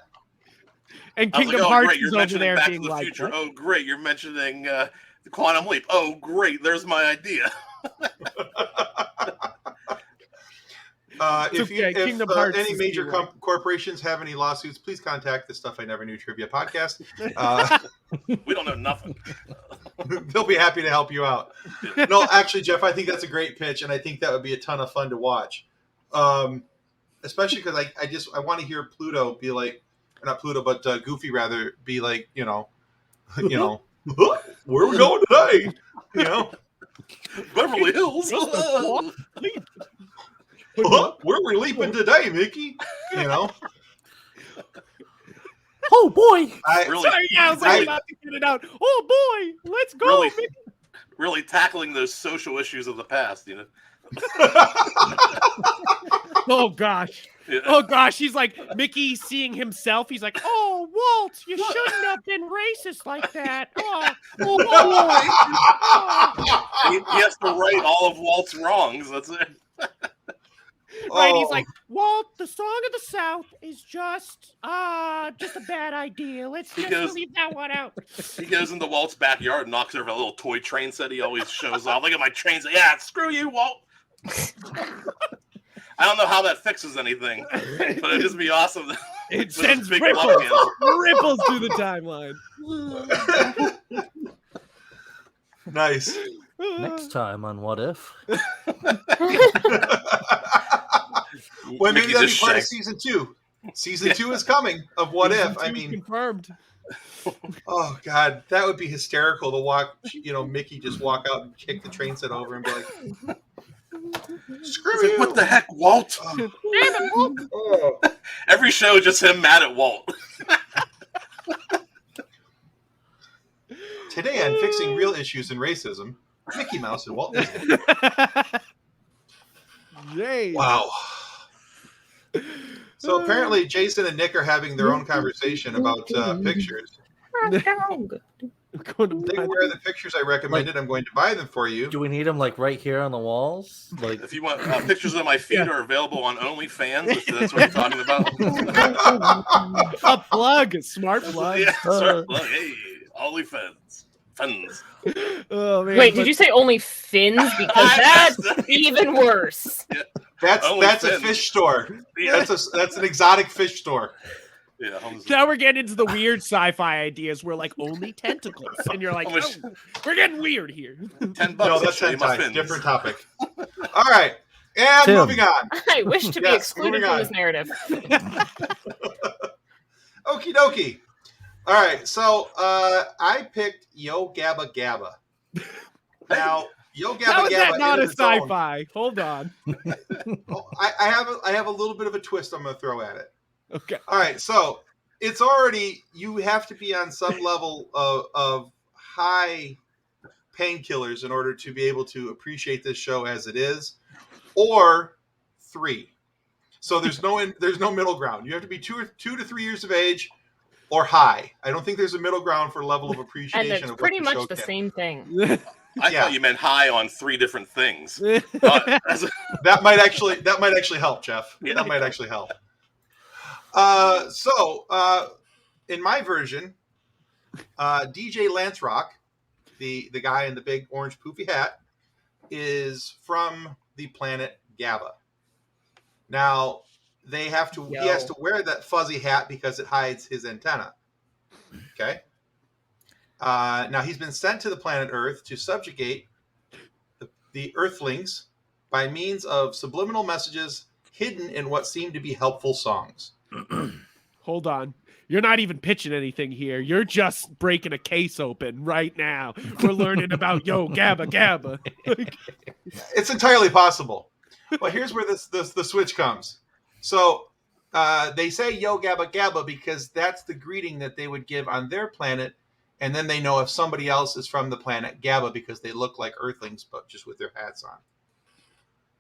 And Kingdom Hearts great. is You're over there Back being to the like, Future. what? Oh, great. You're mentioning the Quantum Leap. Oh, great. There's my idea. If Kingdom Hearts any is major right. corporations have any lawsuits, please contact the Stuff I Never Knew Trivia podcast. We don't know nothing. They'll be happy to help you out. No, actually, Jeff, I think that's a great pitch, and I think that would be a ton of fun to watch. Especially because I want to hear Pluto be like, or not Pluto, but Goofy rather be like, where are we going today? Beverly Hills. Where are we leaping today, Mickey? Oh boy! I was about to get it out. Oh boy, let's go, Mickey. Really tackling those social issues of the past, Oh gosh. Yeah. Oh gosh, he's like Mickey seeing himself. He's like, "Oh, Walt, you shouldn't have been racist like that." Oh boy. He has to right all of Walt's wrongs. That's it. Right, he's like, "Walt, the song of the South is just a bad idea. Let's just leave that one out." He goes into Walt's backyard and knocks over a little toy train set he always shows off. Look at my train set. Yeah, screw you, Walt. I don't know how that fixes anything, but it'd just be awesome. It sends ripples through the timeline. Nice. Next time on What If? Well, maybe that'll be part of season 2. Season 2 is coming of What If. I mean, confirmed. Oh God, that would be hysterical to walk. Mickey just walk out and kick the train set over and be like, "Screw you!" What the heck, Walt? Damn it, Walt. Oh. Every show is just him mad at Walt. Today on Fixing Real Issues in Racism, Mickey Mouse and Walt Disney. Yay. Wow. So apparently Jason and Nick are having their own conversation about pictures. They were the pictures I recommended. I'm going to buy them for you. Do we need them right here on the walls? If you want pictures of my feet are available on OnlyFans, if that's what you're talking about. A plug, smart plug. Yeah, smart plug. Hey, OnlyFans. Fins. Oh, man, Wait, did you say only fins? Because that's even worse. Yeah. That's a fish store. Yeah. That's an exotic fish store. Yeah, Holmes. Now we're getting into the weird sci-fi ideas where like only tentacles, and you're like, Almost- oh, we're getting weird here. $10. No, I'll that's show you my hentai. fins. Different topic. All right. And Tim. moving on. I wish to be Yes, excluded moving from on. this narrative. Okie dokie. All right. So I picked Yo Gabba Gabba. Now, Yo Gabba How is Gabba that not in a its own- sci-fi? Hold on. Oh, I have a little bit of a twist I'm going to throw at it. Okay. All right, so it's already, you have to be on some level of high painkillers in order to be able to appreciate this show as it is, or 3. So there's no middle ground. You have to be 2 to 3 years of age or high. I don't think there's a middle ground for level of appreciation. And it's of pretty what the much show the can. same thing. I Yeah. thought you meant high on 3 different things. That might actually help, Jeff. Yeah. That might actually help. In my version, DJ Lance Rock, the guy in the big orange poofy hat, is from the planet Gabba. Now he has to wear that fuzzy hat because it hides his antenna. Okay. Now he's been sent to the planet Earth to subjugate the Earthlings by means of subliminal messages hidden in what seem to be helpful songs. Hold on. You're not even pitching anything here. You're just breaking a case open right now. We're learning about Yo Gabba Gabba. It's entirely possible. But here's where the switch comes. So they say Yo Gabba Gabba because that's the greeting that they would give on their planet. And then they know if somebody else is from the planet Gabba because they look like Earthlings, but just with their hats on.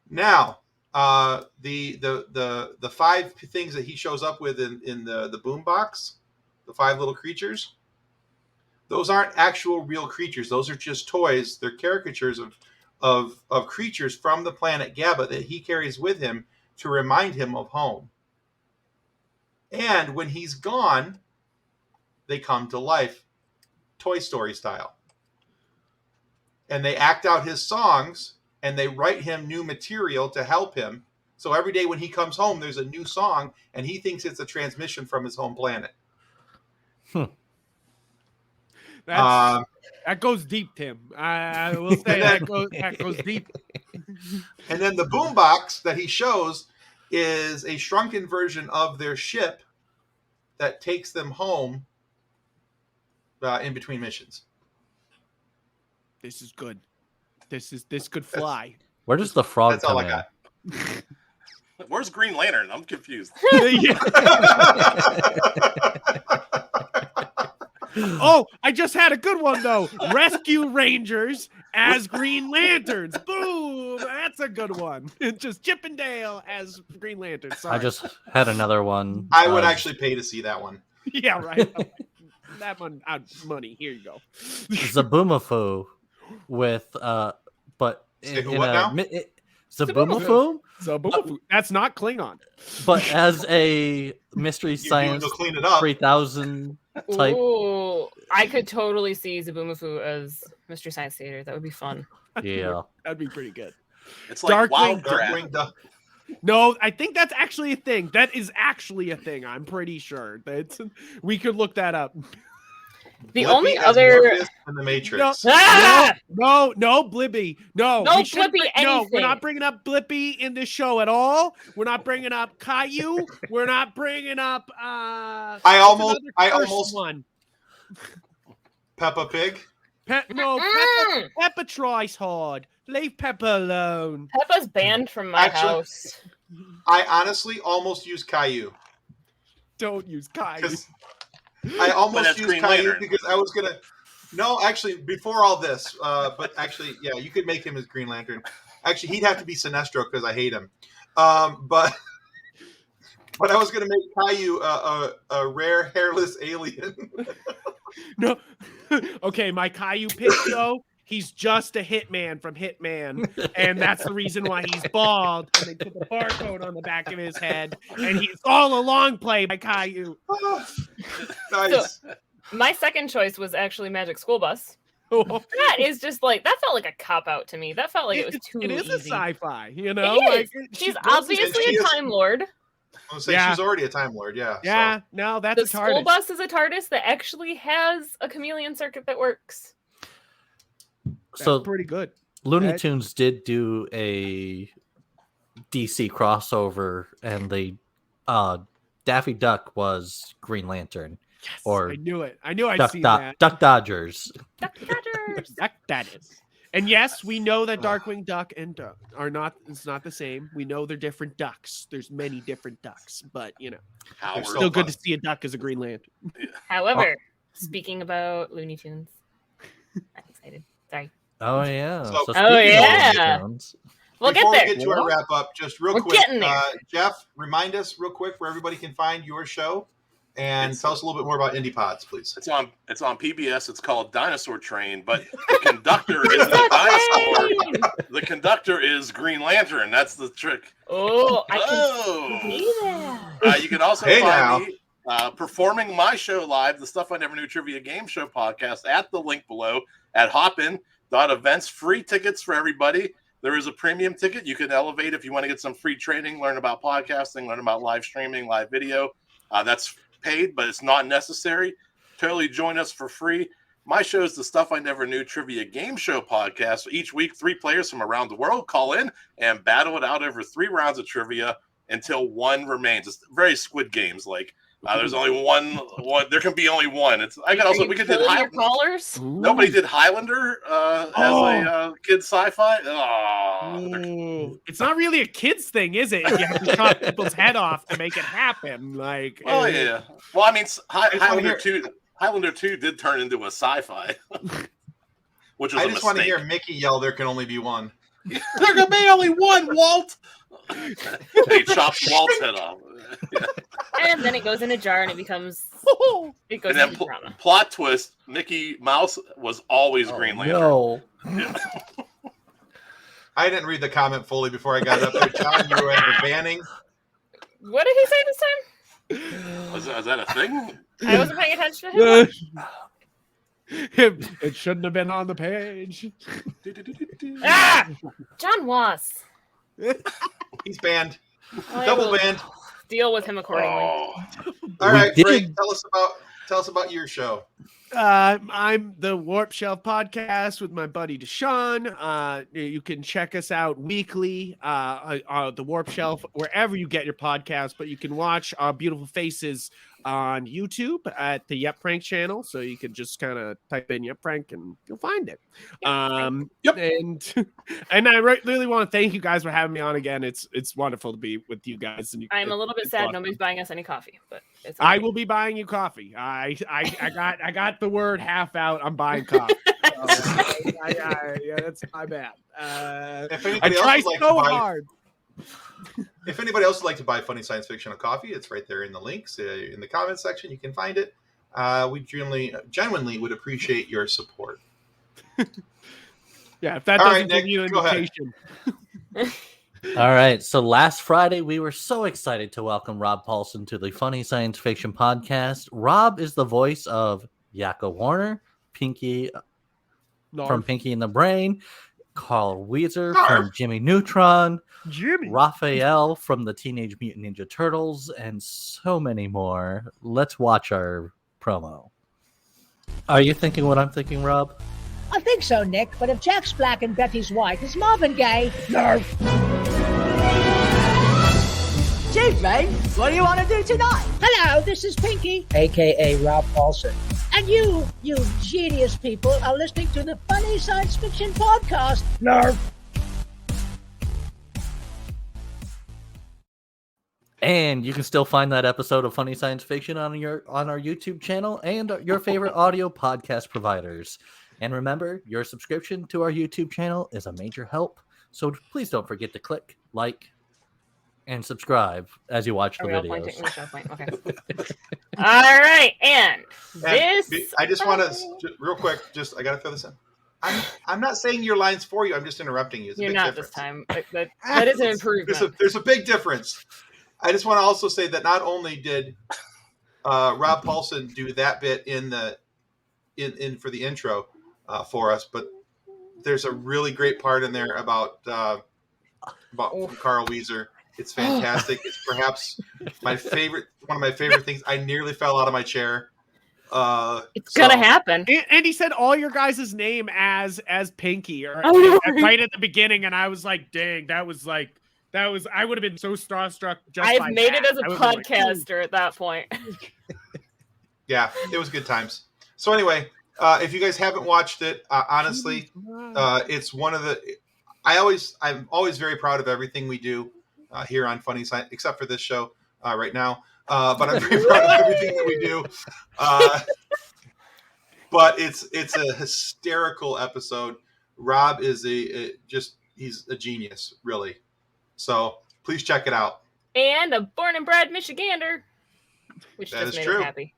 Now, the 5 things that he shows up with in the boombox, the 5 little creatures, those aren't actual real creatures. Those are just toys. They're caricatures of creatures from the planet Gabba that he carries with him to remind him of home. And when he's gone, they come to life, Toy Story style. And they act out his songs, and they write him new material to help him. So every day when he comes home, there's a new song, and he thinks it's a transmission from his home planet. That goes deep, Tim. I will say that goes deep. And then the boombox that he shows is a shrunken version of their ship that takes them home in between missions. This is good. This could fly. Where does the frog That's come all I in? got. Where's Green Lantern? I'm confused. Oh, I just had a good one though. Rescue Rangers as Green Lanterns. Boom! That's a good one. Just Chip and Dale as Green Lanterns. Sorry. I just had another one. I would actually pay to see that one. Yeah, right. That one, money. Here you go. Zaboomafoo with but Say who, what now? Zaboomafoo, So that's not Klingon. but as a Mystery You Science go clean it up. 3000 type. Ooh, I could totally see Zaboomafoo as Mystery Science Theater. That would be fun. Yeah. That'd be pretty good. It's like Wild Darkwing Draft. No, I think that's actually a thing. That is actually a thing. I'm pretty sure. We could look that up. The Blippi only as other Morpheus in the Matrix. Ah! No, Blippi. No, No we shouldn't Blippi no, we're anything. not bringing up Blippi in this show at all. We're not bringing up Caillou. We're not bringing up. I what's almost another cursed one. Peppa Pig. Peppa tries hard. Leave Peppa alone. Peppa's banned from my Actually- house. I honestly almost used Caillou. Don't use Caillou. Because I But almost that's used Green Caillou Lantern. because I was gonna. No, actually, before all this, but actually, yeah, you could make him as Green Lantern. Actually, he'd have to be Sinestro because I hate him. But I was gonna make Caillou a rare hairless alien. No. Okay, my Caillou pitch though. He's just a hitman from Hitman, and that's the reason why he's bald. And they put the barcode on the back of his head, and he's all along play by Caillou. Nice. My second choice was actually Magic School Bus. That is just like, that felt like a cop out to me. That felt like it was too It is easy. a sci-fi, you know. It is. Like, She's she does- obviously she a is- Time Lord. I was say Yeah. she's already a Time Lord. Yeah. Yeah, So. no, that's The a school TARDIS. bus is a TARDIS that actually has a chameleon circuit that works. So That's pretty good. Looney That- Tunes did do a DC crossover, and they Daffy Duck was Green Lantern, Yes, or I knew it. I knew I'd Duck, seen that. Duck Dodgers. Duck Dodgers. Duck that is. And yes, we know that Darkwing Duck and Duck are not. It's not the same. We know they're different ducks. There's many different ducks, but Howard. so still good fun. to see a duck as a Green Lantern. However, speaking about Looney Tunes, I'm excited. Sorry. Oh yeah. So- So Oh, speaking of yeah. Looney Tunes, We'll Before get there. we get to our wrap up, just real We're quick, getting there. Jeff, remind us real quick where everybody can find your show, and tell us a little bit more about Indie Pods, please. It's on PBS. It's called Dinosaur Train, but the conductor isn't a dinosaur. The conductor is Green Lantern. That's the trick. Oh, I can see that. You can also Hey, find me performing my show live, the Stuff I Never Knew Trivia Game Show podcast, at the link below at hopin.events. Free tickets for everybody. There is a premium ticket. You can elevate if you want to get some free training, learn about podcasting, learn about live streaming, live video. That's paid, but it's not necessary. Totally join us for free. My show is the Stuff I Never Knew Trivia Game Show podcast. Each week, 3 players from around the world call in and battle it out over 3 rounds of trivia until one remains. It's very Squid Games like. There's only one. There can be only one. We could do your callers. Nobody did Highlander as a kid sci-fi. Ooh. It's not really a kids thing, is it? You have to chop people's head off to make it happen. Like, Oh yeah. Well, I mean, Highlander 2 did turn into a sci-fi, which was I a just want to mistake. hear Mickey yell, "There can only be one." There can be only one, Walt. He chops Walt's head off. And then it goes in a jar and it becomes. It goes And then into drama. plot twist: Mickey Mouse was always Green Lantern. no. I didn't read the comment fully before I got up there. John, you were at the banning. What did he say this time? Is that a thing? I wasn't paying attention to him. It shouldn't have been on the page. Ah! John Was. He's banned. I Double will banned. Deal with him accordingly. Oh. All right, did- Frank, tell us about your show. I'm the Warp Shelf podcast with my buddy Deshaun. You can check us out weekly, the Warp Shelf, wherever you get your podcast, but you can watch our beautiful faces on YouTube at the Yep Prank channel. So you can just kind of type in Yep Prank and you'll find it. Yep. And I really want to thank you guys for having me on again. It's wonderful to be with you guys. And I'm a little bit it's sad awesome. nobody's buying us any coffee, but it's I okay. will be buying you coffee. I got the word half out. I'm buying coffee. Yeah, that's my bad. If I anybody try else would like so to buy, hard. if anybody else would like to buy Funny Science Fiction on coffee, it's right there in the links in the comments section. You can find it. We genuinely would appreciate your support. Yeah, if that All doesn't right, give Nick, you an go ahead. indication. All right. So last Friday, we were so excited to welcome Rob Paulson to the Funny Science Fiction podcast. Rob is the voice of Yakko Warner, Pinky from Pinky and the Brain, Carl Weezer from Jimmy Neutron, Jimmy. Raphael from the Teenage Mutant Ninja Turtles, and so many more. Let's watch our promo. Are you thinking what I'm thinking, Rob? I think so, Nick, but if Jack's black and Betty's white, is Marvin gay? No. Chief, mate, what do you want to do tonight? Hello, this is Pinky, a.k.a. Rob Paulson. And you genius people, are listening to the Funny Science Fiction podcast. No. And you can still find that episode of Funny Science Fiction on our YouTube channel and your favorite audio podcast providers. And remember, your subscription to our YouTube channel is a major help. So please don't forget to click, like, and subscribe as you watch the Are we all videos. pointing? We shall point. Okay. All right, and this. I just want to real quick. I got to throw this in. I'm not saying your lines for you. I'm just interrupting you. It's a You're big not difference. this time. That is an improvement. There's a big difference. I just want to also say that not only did Rob Paulson do that bit in for the intro for us, but there's a really great part in there about Carl Weezer It's fantastic. It's perhaps one of my favorite things. I nearly fell out of my chair. It's gonna happen. And he said all your guys' name as Pinky or right at the beginning, and I was like, dang, that was I would have been so starstruck. I've made it as a podcaster at that point. Yeah, it was good times. So anyway, if you guys haven't watched it, honestly, it's one of the. I'm always very proud of everything we do here on Funny Science, except for this show right now. But I'm very proud of everything that we do. But it's a hysterical episode. Rob is he's a genius, really. So please check it out. And a born and bred Michigander, which that just is made true. me happy.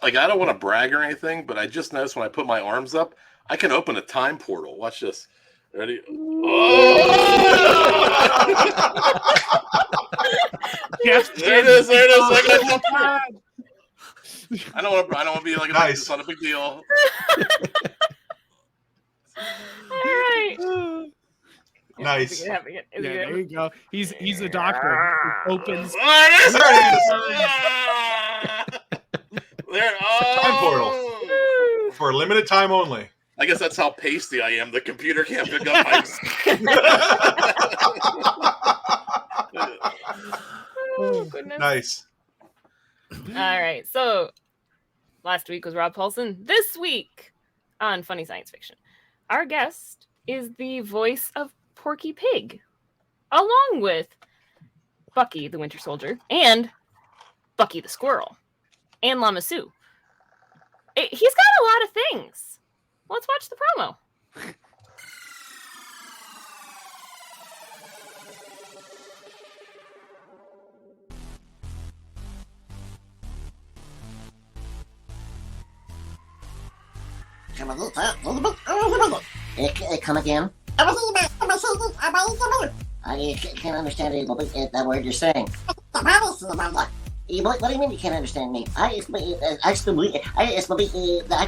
Like, I don't want to brag or anything, but I just noticed when I put my arms up, I can open a time portal. Watch this. Ready? Oh! Yes, there it is. I don't want to be like, nice. It's not a big deal. All right. Nice. There you go. He's a doctor. He opens. Time portal for a limited time only. I guess that's how pasty I am. The computer can't pick up my. Oh, goodness. Nice. All right. So last week was Rob Paulson. This week on Funny Science Fiction, our guest is the voice of Porky Pig, along with Bucky the Winter Soldier and Bucky the Squirrel and Llama Sue. He's got a lot of things. Let's watch the promo. Come again? I can't understand that word you're saying. What do you mean you can't understand me? I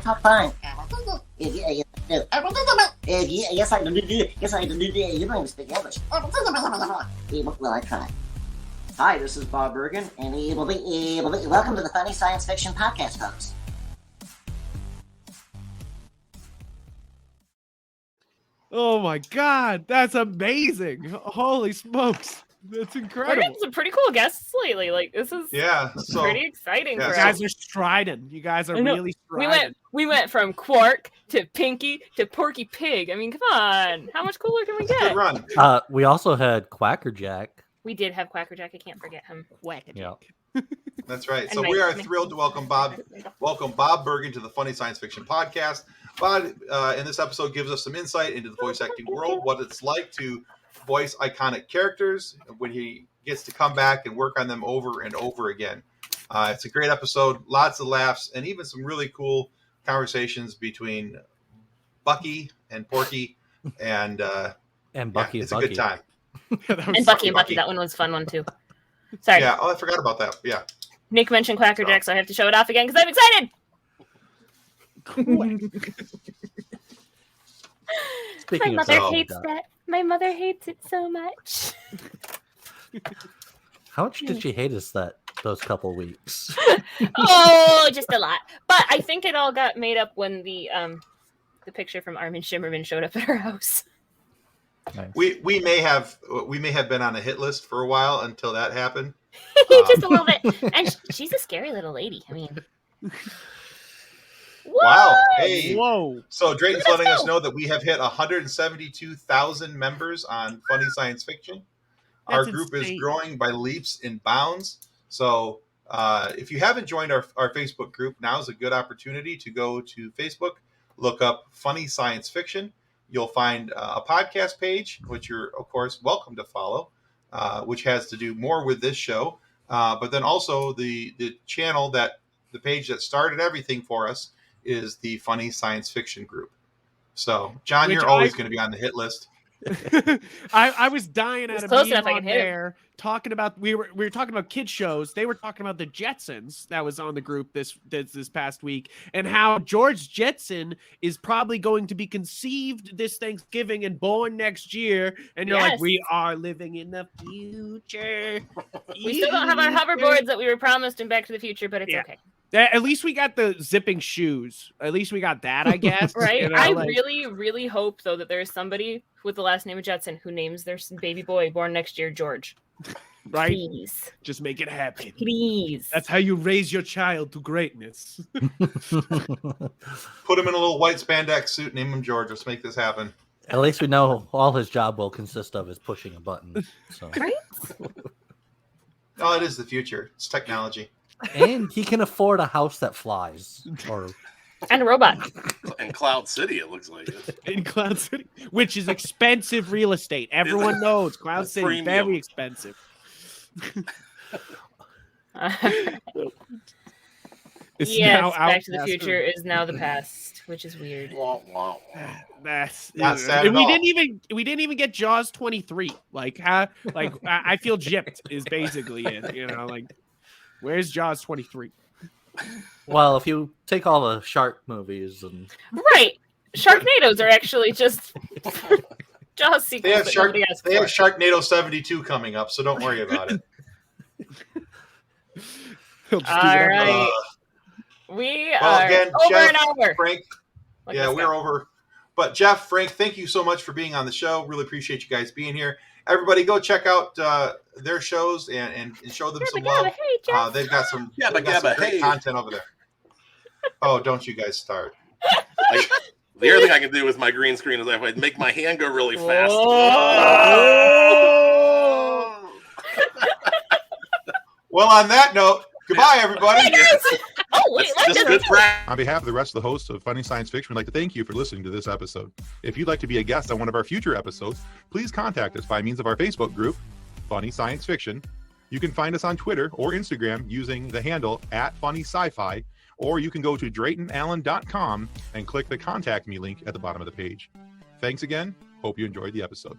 talk fine. Yes, I do. Yes, I do. You don't even speak English. Well, I try. Hi, this is Bob Bergen, and welcome to the Funny Science Fiction Podcast, folks. Oh my God, that's amazing! Holy smokes, that's incredible. We're getting some pretty cool guests lately. Like, this is pretty exciting. You guys are striding. You guys are really striding. We went from Quark to Pinky to Porky Pig. I mean, come on, how much cooler can we get? Good run. We also had Quackerjack. We did have Quackerjack. I can't forget him. Quackerjack. Yeah. That's right. So we are thrilled to welcome Bob Bergen to the Funny Science Fiction Podcast. Bob, in this episode, gives us some insight into the voice acting world, what it's like to voice iconic characters when he gets to come back and work on them over and over again. It's a great episode, lots of laughs, and even some really cool conversations between Bucky and Porky, and Bucky. It's a good time. And Bucky and Bucky. That one was a fun one too. Sorry. Yeah. Oh, I forgot about that. Yeah. Nick mentioned Quackerjack, so I have to show it off again because I'm excited. My mother hates that. My mother hates it so much. How much did she hate us those couple weeks? Oh, just a lot. But I think it all got made up when the picture from Armin Shimmerman showed up at her house. Nice. We may have been on a hit list for a while until that happened. Just a little bit. And she's a scary little lady. I mean, wow. Hey. Whoa. So Drayton's letting us know that we have hit 172,000 members on Funny Science Fiction. Our group is growing by leaps and bounds. So if you haven't joined our Facebook group, now's a good opportunity to go to Facebook, look up Funny Science Fiction. You'll find a podcast page, which you're, of course, welcome to follow, which has to do more with this show. But then also the channel the page that started everything for us is the Funny Science Fiction group. So, John, you're always going to be on the hit list. I was dying It's at a close meme enough I on can hit him. there talking about we were talking about kid shows. They were talking about the Jetsons that was on the group this past week, and how George Jetson is probably going to be conceived this Thanksgiving and born next year. And you're like, Yes. we are living in the future. We still don't have our hoverboards that we were promised in Back to the Future, but it's okay. At least we got the zipping shoes. At least we got that, I guess. Right? You know, I like- really, really hope, though, that there is somebody with the last name of Jetson who names their baby boy born next year George. Right? Please. Just make it happen. Please. That's how you raise your child to greatness. Put him in a little white spandex suit, name him George. Let's make this happen. At least we know all his job will consist of is pushing a button. So. Right? Oh, it is the future. It's technology. And he can afford a house that flies. And a robot. In Cloud City, it looks like it. In Cloud City, which is expensive real estate. Everyone knows Cloud City, Premium. very expensive. It's now Yes, out Back to the past Future is now the past, which is weird. That's Not sad and at we all. didn't even get Jaws 23. Like, I feel gypped is basically it. You know, like, where's Jaws 23? Well, if you take all the shark movies and Right. Sharknadoes are actually just Jaws sequels. They have that nobody asked for. Sharknado 72 coming up, so don't worry about it. He'll just do All whatever. right. We Well, are again, over Jeff, an hour. Frank, Like yeah, this we're guy. over. But Jeff, Frank, thank you so much for being on the show. Really appreciate you guys being here. Everybody, go check out their shows and show them some love. Hey, Jeff. They've got some, Yabba they've got some dabba, great hey. content over there. Oh, don't you guys start. Like, the other thing I can do with my green screen is I make my hand go really fast. Well, on that note, goodbye, everybody. Oh, wait, That's just good practice. On behalf of the rest of the hosts of Funny Science Fiction, we'd like to thank you for listening to this episode. If you'd like to be a guest on one of our future episodes, please contact us by means of our Facebook group, Funny Science Fiction. You can find us on Twitter or Instagram using the handle @FunnySciFi, or you can go to DraytonAllen.com and click the Contact Me link at the bottom of the page. Thanks again. Hope you enjoyed the episode.